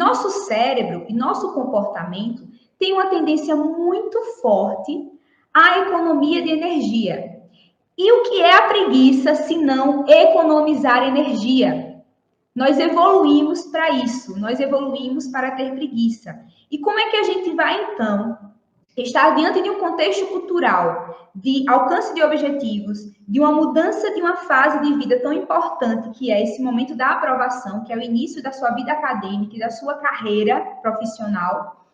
nosso cérebro e nosso comportamento tem uma tendência muito forte à economia de energia. E o que é a preguiça se não economizar energia? Nós evoluímos para isso, nós evoluímos para ter preguiça. E como é que a gente vai, então, estar diante de um contexto cultural, de alcance de objetivos, de uma mudança de uma fase de vida tão importante, que é esse momento da aprovação, que é o início da sua vida acadêmica e da sua carreira profissional?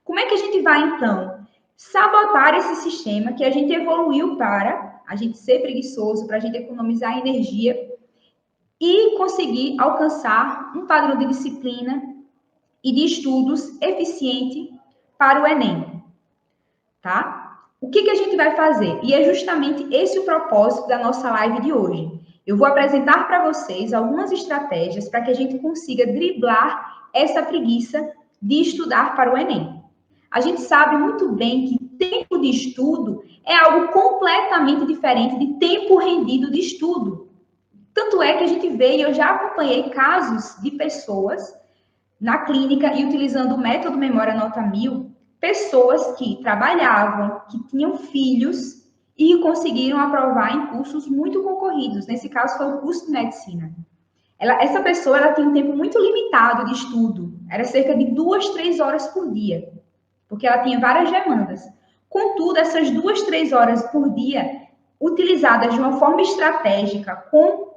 Como é que a gente vai, então, sabotar esse sistema que a gente evoluiu para a gente ser preguiçoso, para a gente economizar energia e conseguir alcançar um padrão de disciplina e de estudos eficiente para o Enem, tá? O que a gente vai fazer? E é justamente esse o propósito da nossa live de hoje. Eu vou apresentar para vocês algumas estratégias para que a gente consiga driblar essa preguiça de estudar para o Enem. A gente sabe muito bem que tempo de estudo é algo completamente diferente de tempo rendido de estudo. Tanto é que a gente vê, e eu já acompanhei casos de pessoas na clínica e utilizando o método Memória Nota 1000, pessoas que trabalhavam, que tinham filhos e conseguiram aprovar em cursos muito concorridos. Nesse caso, foi o curso de medicina. Essa pessoa ela tinha um tempo muito limitado de estudo, era cerca de 2, 3 horas por dia, porque ela tinha várias demandas. Contudo, essas 2, 3 horas por dia, utilizadas de uma forma estratégica, com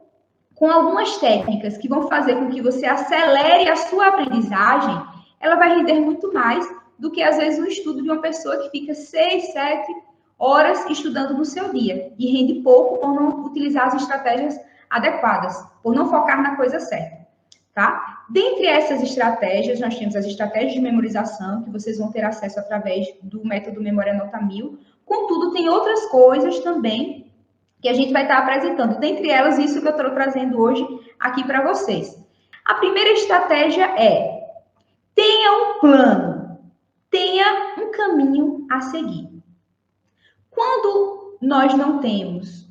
algumas técnicas que vão fazer com que você acelere a sua aprendizagem, ela vai render muito mais do que, às vezes, o estudo de uma pessoa que fica 6, 7 horas estudando no seu dia e rende pouco por não utilizar as estratégias adequadas, por não focar na coisa certa, tá? Dentre essas estratégias, nós temos as estratégias de memorização, que vocês vão ter acesso através do método Memória Nota 1000. Contudo, tem outras coisas também que a gente vai estar apresentando. Dentre elas, isso que eu estou trazendo hoje aqui para vocês. A primeira estratégia é: tenha um plano, tenha um caminho a seguir. Quando nós não temos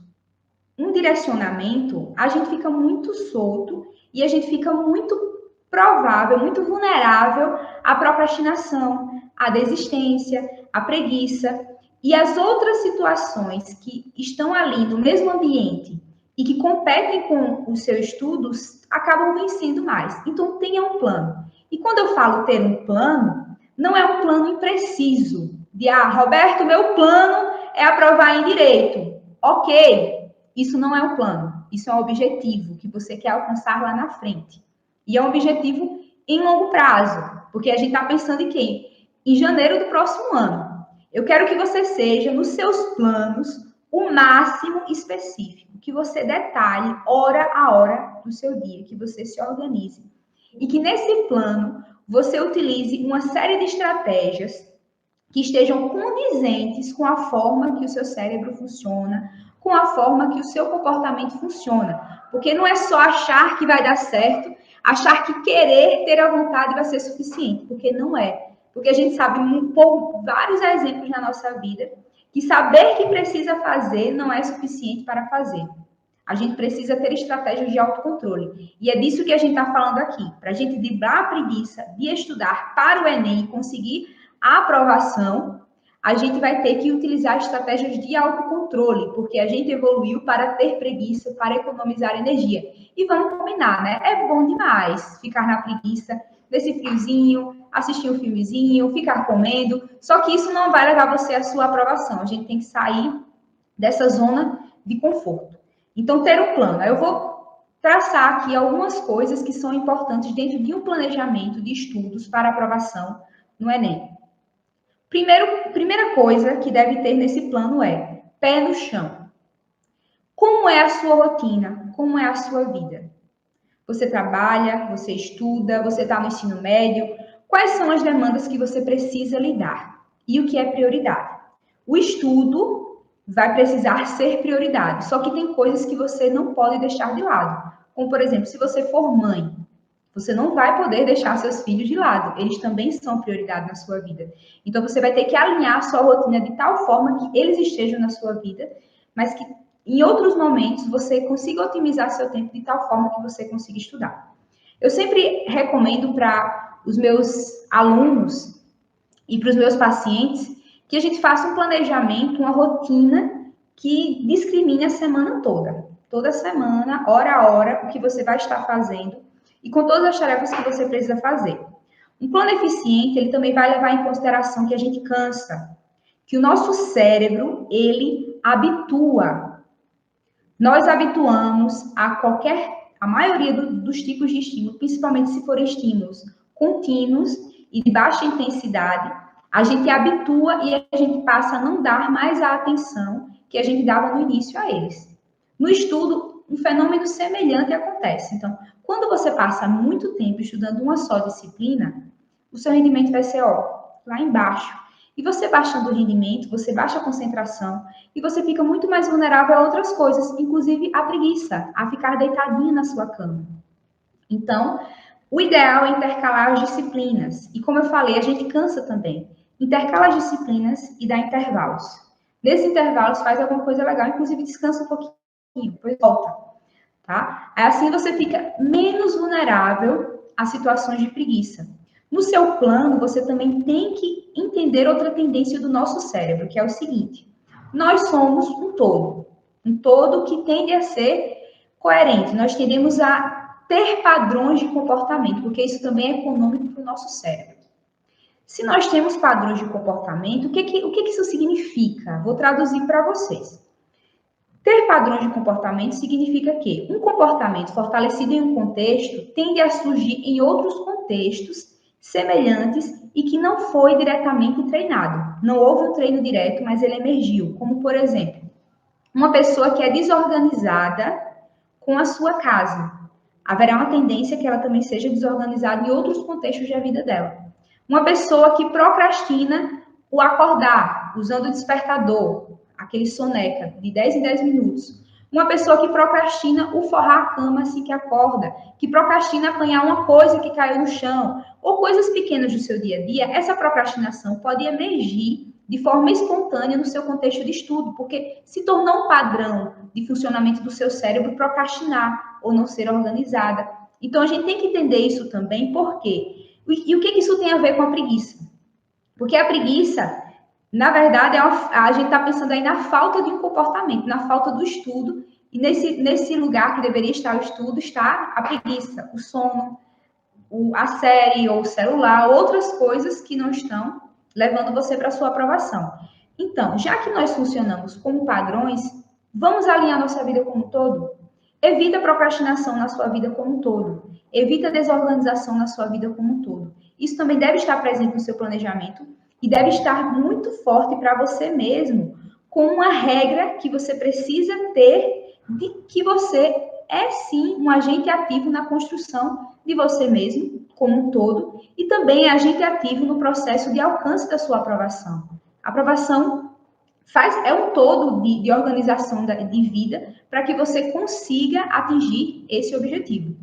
um direcionamento, a gente fica muito solto e a gente fica muito provável, muito vulnerável à procrastinação, à desistência, à preguiça. E as outras situações que estão ali no mesmo ambiente e que competem com os seus estudos acabam vencendo mais. Então, tenha um plano. E quando eu falo ter um plano, não é um plano impreciso. De, Roberto, meu plano é aprovar em direito. Ok, isso não é um plano. Isso é um objetivo que você quer alcançar lá na frente. E é um objetivo em longo prazo. Porque a gente está pensando em quem? Em janeiro do próximo ano. Eu quero que você seja, nos seus planos, o máximo específico, que você detalhe hora a hora do seu dia, que você se organize. E que nesse plano você utilize uma série de estratégias que estejam condizentes com a forma que o seu cérebro funciona, com a forma que o seu comportamento funciona. Porque não é só achar que vai dar certo, achar que querer ter a vontade vai ser suficiente, porque não é. Porque a gente sabe por vários exemplos na nossa vida que saber que precisa fazer não é suficiente para fazer. A gente precisa ter estratégias de autocontrole. E é disso que a gente está falando aqui. Para a gente driblar a preguiça de estudar para o Enem e conseguir a aprovação, a gente vai ter que utilizar estratégias de autocontrole, porque a gente evoluiu para ter preguiça, para economizar energia. E vamos combinar, né? É bom demais ficar na preguiça, nesse friozinho, assistir um filmezinho, ficar comendo, só que isso não vai levar você à sua aprovação. A gente tem que sair dessa zona de conforto. Então, ter um plano. Eu vou traçar aqui algumas coisas que são importantes dentro de um planejamento de estudos para aprovação no Enem. Primeira coisa que deve ter nesse plano é pé no chão. Como é a sua rotina? Como é a sua vida? Você trabalha, você estuda, você está no ensino médio. Quais são as demandas que você precisa lidar? E o que é prioridade? O estudo vai precisar ser prioridade, só que tem coisas que você não pode deixar de lado. Como, por exemplo, se você for mãe, você não vai poder deixar seus filhos de lado. Eles também são prioridade na sua vida. Então, você vai ter que alinhar a sua rotina de tal forma que eles estejam na sua vida, mas que em outros momentos você consiga otimizar seu tempo de tal forma que você consiga estudar. Eu sempre recomendo para os meus alunos e para os meus pacientes que a gente faça um planejamento, uma rotina que discrimine a semana toda. Toda semana, hora a hora, o que você vai estar fazendo e com todas as tarefas que você precisa fazer. Um plano eficiente, ele também vai levar em consideração que a gente cansa, que o nosso cérebro, ele habitua. Nós habituamos a maioria dos tipos de estímulo, principalmente se forem estímulos contínuos e de baixa intensidade, a gente habitua e a gente passa a não dar mais a atenção que a gente dava no início a eles. No estudo, um fenômeno semelhante acontece. Então, quando você passa muito tempo estudando uma só disciplina, o seu rendimento vai ser, lá embaixo. E você baixando o rendimento, você baixa a concentração e você fica muito mais vulnerável a outras coisas, inclusive a preguiça, a ficar deitadinha na sua cama. Então, o ideal é intercalar as disciplinas. E como eu falei, a gente cansa também. Intercala as disciplinas e dá intervalos. Nesses intervalos, faz alguma coisa legal, inclusive descansa um pouquinho, depois volta. Tá? Assim você fica menos vulnerável a situações de preguiça. No seu plano, você também tem que entender outra tendência do nosso cérebro, que é o seguinte: nós somos um todo que tende a ser coerente. Nós tendemos a ter padrões de comportamento, porque isso também é econômico para o nosso cérebro. Se nós temos padrões de comportamento, o que isso significa? Vou traduzir para vocês. Ter padrões de comportamento significa que um comportamento fortalecido em um contexto tende a surgir em outros contextos semelhantes e que não foi diretamente treinado. Não houve um treino direto, mas ele emergiu. Como, por exemplo, uma pessoa que é desorganizada com a sua casa. Haverá uma tendência que ela também seja desorganizada em outros contextos da vida dela. Uma pessoa que procrastina o acordar, usando o despertador, aquele soneca, de 10 em 10 minutos. Uma pessoa que procrastina o forrar a cama assim que acorda, que procrastina apanhar uma coisa que caiu no chão, ou coisas pequenas do seu dia a dia, essa procrastinação pode emergir de forma espontânea no seu contexto de estudo, porque se tornou um padrão de funcionamento do seu cérebro procrastinar ou não ser organizada. Então, a gente tem que entender isso também, por quê? E o que isso tem a ver com a preguiça? Porque a preguiça, na verdade, a gente está pensando aí na falta de um comportamento, na falta do estudo, e nesse lugar que deveria estar o estudo, está a preguiça, o sono, a série ou o celular, outras coisas que não estão levando você para a sua aprovação. Então, já que nós funcionamos como padrões, vamos alinhar nossa vida como um todo? Evita procrastinação na sua vida como um todo. Evita desorganização na sua vida como um todo. Isso também deve estar presente no seu planejamento e deve estar muito forte para você mesmo, com uma regra que você precisa ter de que você é sim um agente ativo na construção de você mesmo, como um todo, e também é agente ativo no processo de alcance da sua aprovação. A aprovação é um todo de organização de vida para que você consiga atingir esse objetivo.